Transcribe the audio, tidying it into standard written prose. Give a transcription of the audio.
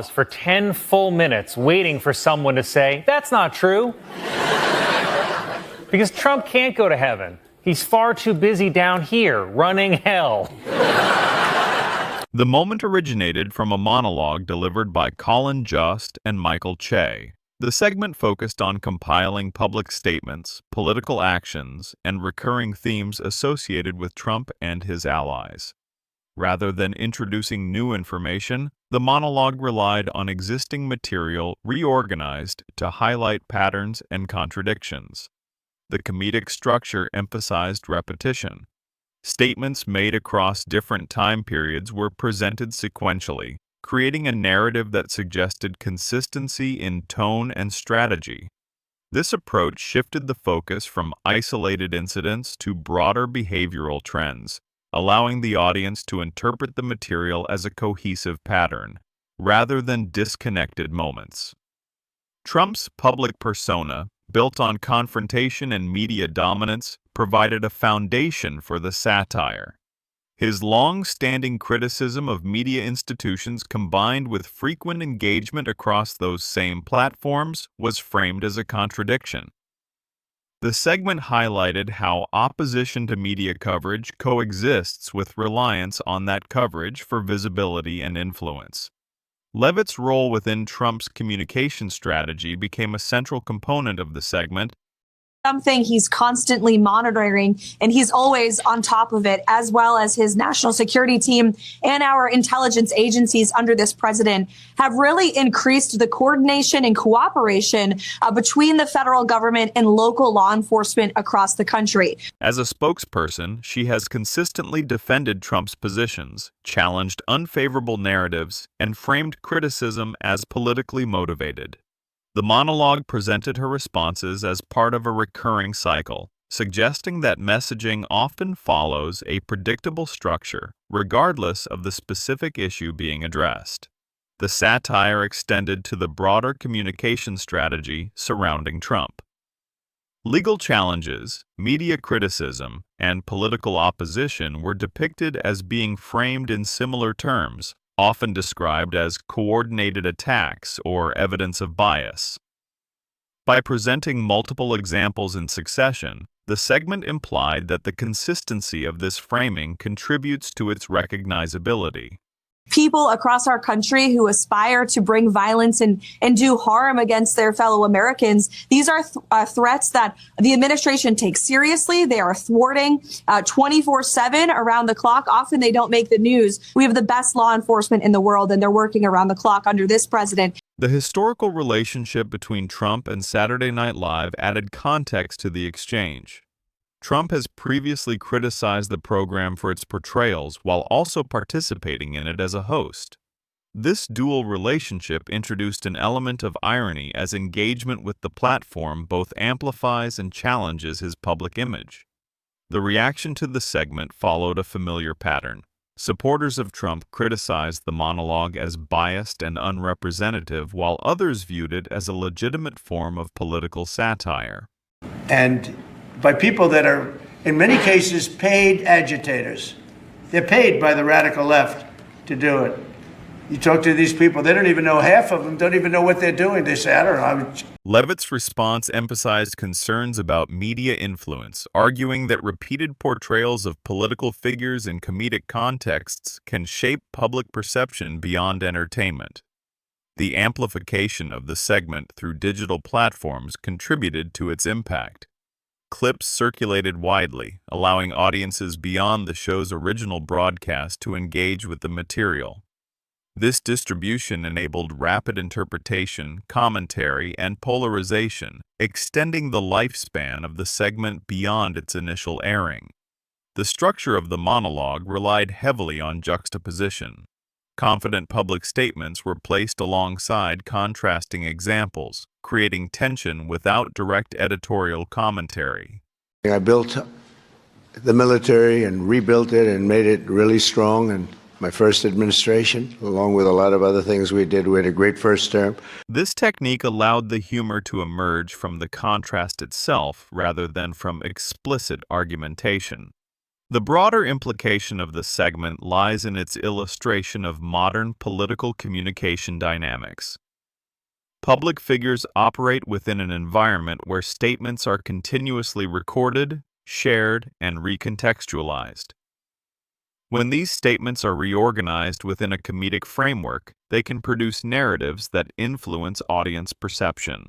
For 10 full minutes waiting for someone to say, "That's not true." Because Trump can't go to heaven. He's far too busy down here running hell. The moment originated from a monologue delivered by Colin Jost and Michael Che. The segment focused on compiling public statements, political actions, and recurring themes associated with Trump and his allies. Rather than introducing new information, the monologue relied on existing material reorganized to highlight patterns and contradictions. The comedic structure emphasized repetition. Statements made across different time periods were presented sequentially, creating a narrative that suggested consistency in tone and strategy. This approach shifted the focus from isolated incidents to broader behavioral trends, allowing the audience to interpret the material as a cohesive pattern, rather than disconnected moments. Trump's public persona, built on confrontation and media dominance, provided a foundation for the satire. His long-standing criticism of media institutions combined with frequent engagement across those same platforms was framed as a contradiction. The segment highlighted how opposition to media coverage coexists with reliance on that coverage for visibility and influence. Leavitt's role within Trump's communication strategy became a central component of the segment. Something he's constantly monitoring, and he's always on top of it, as well as his national security team and our intelligence agencies under this president have really increased the coordination and cooperation between the federal government and local law enforcement across the country. As a spokesperson, she has consistently defended Trump's positions, challenged unfavorable narratives, and framed criticism as politically motivated. The monologue presented her responses as part of a recurring cycle, suggesting that messaging often follows a predictable structure, regardless of the specific issue being addressed. The satire extended to the broader communication strategy surrounding Trump. Legal challenges, media criticism, and political opposition were depicted as being framed in similar terms, often described as coordinated attacks or evidence of bias. By presenting multiple examples in succession, the segment implied that the consistency of this framing contributes to its recognizability. People across our country who aspire to bring violence and do harm against their fellow Americans, these are threats that the administration takes seriously. They are thwarting 24/7 around the clock. Often they don't make the news. We have the best law enforcement in the world, and they're working around the clock under this president. The historical relationship between Trump and Saturday Night Live added context to the exchange. Trump has previously criticized the program for its portrayals while also participating in it as a host. This dual relationship introduced an element of irony as engagement with the platform both amplifies and challenges his public image. The reaction to the segment followed a familiar pattern. Supporters of Trump criticized the monologue as biased and unrepresentative, while others viewed it as a legitimate form of political satire. And by people that are, in many cases, paid agitators. They're paid by the radical left to do it. You talk to these people, they don't even know, half of them don't even know what they're doing. They say, I don't know. Leavitt's response emphasized concerns about media influence, arguing that repeated portrayals of political figures in comedic contexts can shape public perception beyond entertainment. The amplification of the segment through digital platforms contributed to its impact. Clips circulated widely, allowing audiences beyond the show's original broadcast to engage with the material. This distribution enabled rapid interpretation, commentary, and polarization, extending the lifespan of the segment beyond its initial airing. The structure of the monologue relied heavily on juxtaposition. Confident public statements were placed alongside contrasting examples, creating tension without direct editorial commentary. I built the military and rebuilt it and made it really strong, and my first administration, along with a lot of other things we did. We had a great first term. This technique allowed the humor to emerge from the contrast itself rather than from explicit argumentation. The broader implication of the segment lies in its illustration of modern political communication dynamics. Public figures operate within an environment where statements are continuously recorded, shared, and recontextualized. When these statements are reorganized within a comedic framework, they can produce narratives that influence audience perception.